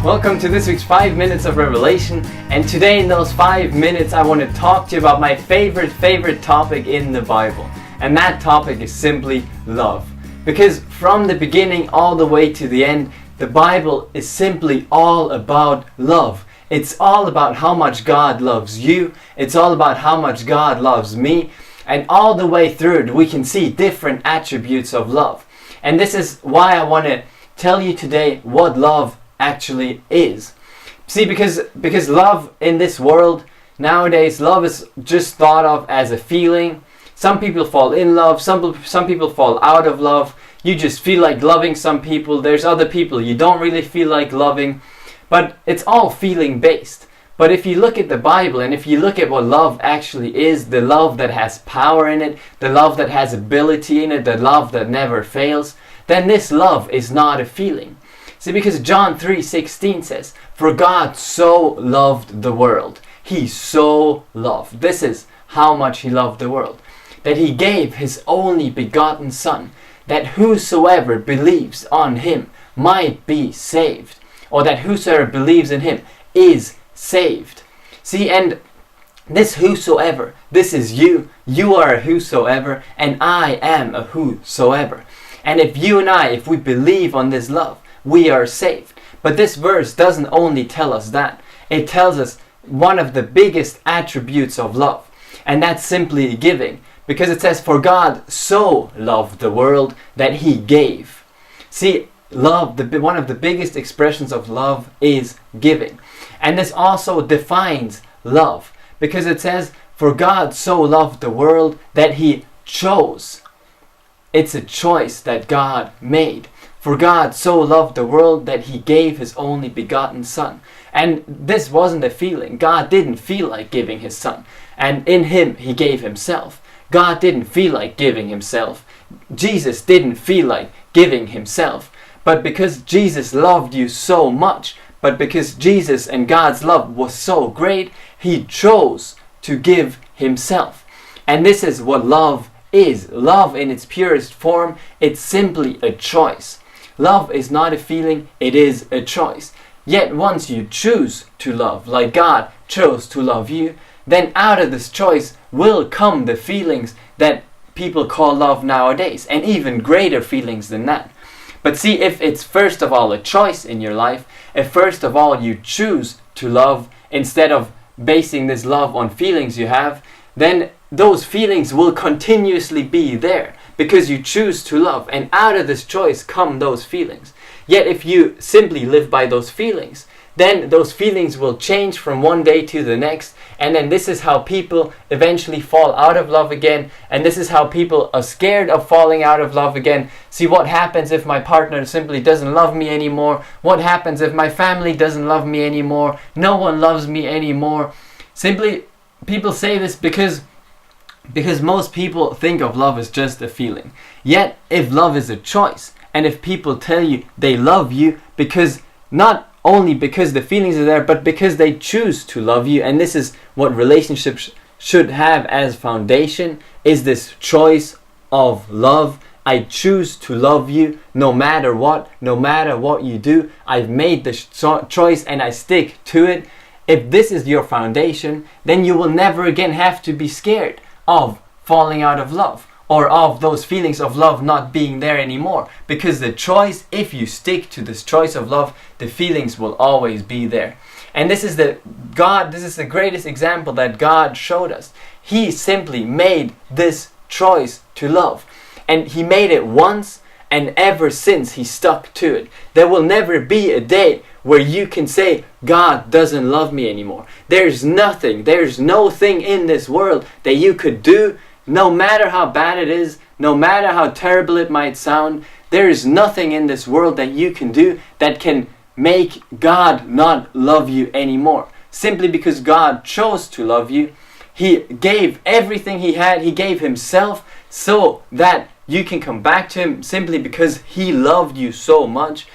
Welcome to this week's 5 Minutes of Revelation, and today in those 5 minutes I want to talk to you about my favorite topic in the Bible, and that topic is simply love. Because from the beginning all the way to the end, the Bible is simply all about love. It's all about how much God loves you, it's all about how much God loves me, and all the way through it we can see different attributes of love. And this is why I want to tell you today what love actually is. See, because love in this world nowadays, love is just thought of as a feeling. Some people fall in love, some people fall out of love. You just feel like loving some people. There's other people you don't really feel like loving, but it's all feeling based. But if you look at the Bible and if you look at what love actually is, the love that has power in it, the love that has ability in it, the love that never fails, then this love is not a feeling. See, because John 3:16 says, "For God so loved the world." He so loved. This is how much He loved the world. That He gave His only begotten Son, that whosoever believes on Him might be saved. Or that whosoever believes in Him is saved. See, and this whosoever, this is you. You are a whosoever, and I am a whosoever. And if you and I, if we believe on this love, we are saved. But this verse doesn't only tell us that. It tells us one of the biggest attributes of love. And that's simply giving. Because it says, "For God so loved the world that He gave." See, love, one of the biggest expressions of love is giving. And this also defines love. Because it says, "For God so loved the world that He chose." It's a choice that God made. For God so loved the world that He gave His only begotten Son. And this wasn't a feeling. God didn't feel like giving His Son. And in Him He gave Himself. God didn't feel like giving Himself. Jesus didn't feel like giving Himself. But because Jesus loved you so much, but because Jesus and God's love was so great, He chose to give Himself. And this is what love is. Love in its purest form, it's simply a choice. Love is not a feeling, it is a choice. Yet once you choose to love, like God chose to love you, then out of this choice will come the feelings that people call love nowadays, and even greater feelings than that. But see, if it's first of all a choice in your life, if first of all you choose to love instead of basing this love on feelings you have, then those feelings will continuously be there because you choose to love, and out of this choice come those feelings. Yet if you simply live by those feelings, then those feelings will change from one day to the next, and then this is how people eventually fall out of love again, and this is how people are scared of falling out of love again. See, what happens if my partner simply doesn't love me anymore? What happens if my family doesn't love me anymore? No one loves me anymore. Simply, people say this because most people think of love as just a feeling. Yet, if love is a choice, and if people tell you they love you because not only because the feelings are there, but because they choose to love you, and this is what relationships should have as foundation, is this choice of love. I choose to love you no matter what you do. I've made the choice and I stick to it. If this is your foundation, then you will never again have to be scared of falling out of love, or of those feelings of love not being there anymore. Because the choice, if you stick to this choice of love, the feelings will always be there. And this is the greatest example that God showed us. He simply made this choice to love. And He made it once, and ever since He stuck to it. There will never be a day where you can say, God doesn't love me anymore. There's no thing in this world that you could do, no matter how bad it is, no matter how terrible it might sound. There is nothing in this world that you can do that can make God not love you anymore. Simply because God chose to love you. He gave everything He had. He gave Himself so that you can come back to Him, simply because He loved you so much.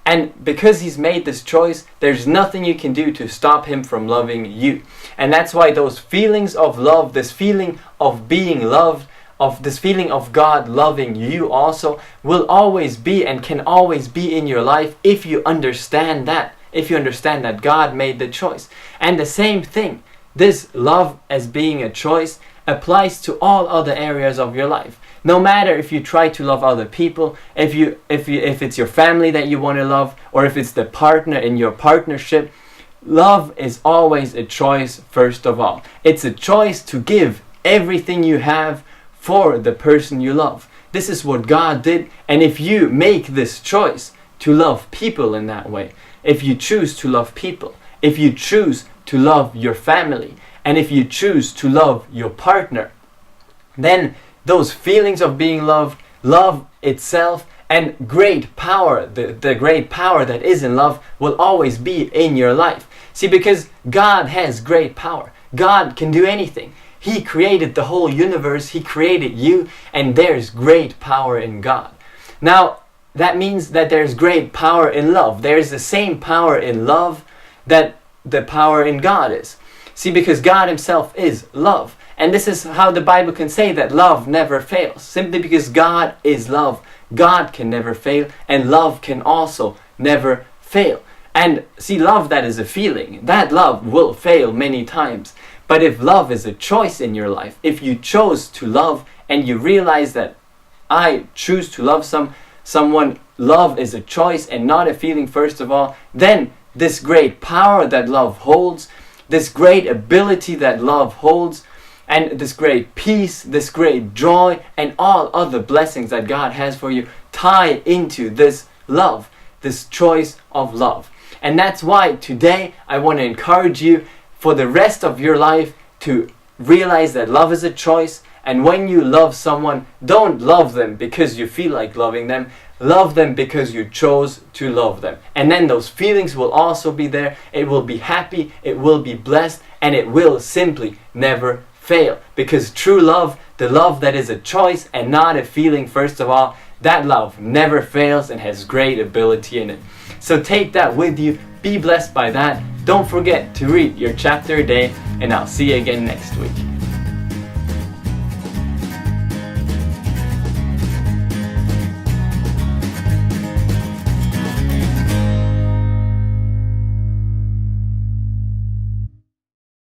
And because He's made this choice, there's nothing you can do to stop Him from loving you. And that's why those feelings of love, this feeling of being loved, of this feeling of God loving you also, will always be and can always be in your life if you understand that. if you understand that God made the choice. And the same thing, this love as being a choice applies to all other areas of your life. No matter if you try to love other people, if it's your family that you want to love, or if it's the partner in your partnership, love is always a choice first of all. It's a choice to give everything you have for the person you love. This is what God did, and if you make this choice to love people in that way, if you choose to love people, if you choose to love your family, and if you choose to love your partner, then those feelings of being loved, love itself, and great power, the great power that is in love will always be in your life. See, because God has great power. God can do anything. He created the whole universe. He created you, and there's great power in God. Now, that means that there's great power in love. There's the same power in love that the power in God is. See, because God himself is love. And this is how the Bible can say that love never fails. Simply because God is love. God can never fail, and love can also never fail. And see, love that is a feeling, that love will fail many times. But if love is a choice in your life, if you chose to love and you realize that I choose to love someone, love is a choice and not a feeling first of all, then this great power that love holds, this great ability that love holds, and this great peace, this great joy, and all other blessings that God has for you tie into this love, this choice of love. And that's why today I want to encourage you for the rest of your life to realize that love is a choice. And when you love someone, don't love them because you feel like loving them. Love them because you chose to love them. And then those feelings will also be there. It will be happy, it will be blessed, and it will simply never fail. Because true love, the love that is a choice and not a feeling first of all, that love never fails and has great ability in it. So take that with you. Be blessed by that. Don't forget to read your chapter a day, and I'll see you again next week.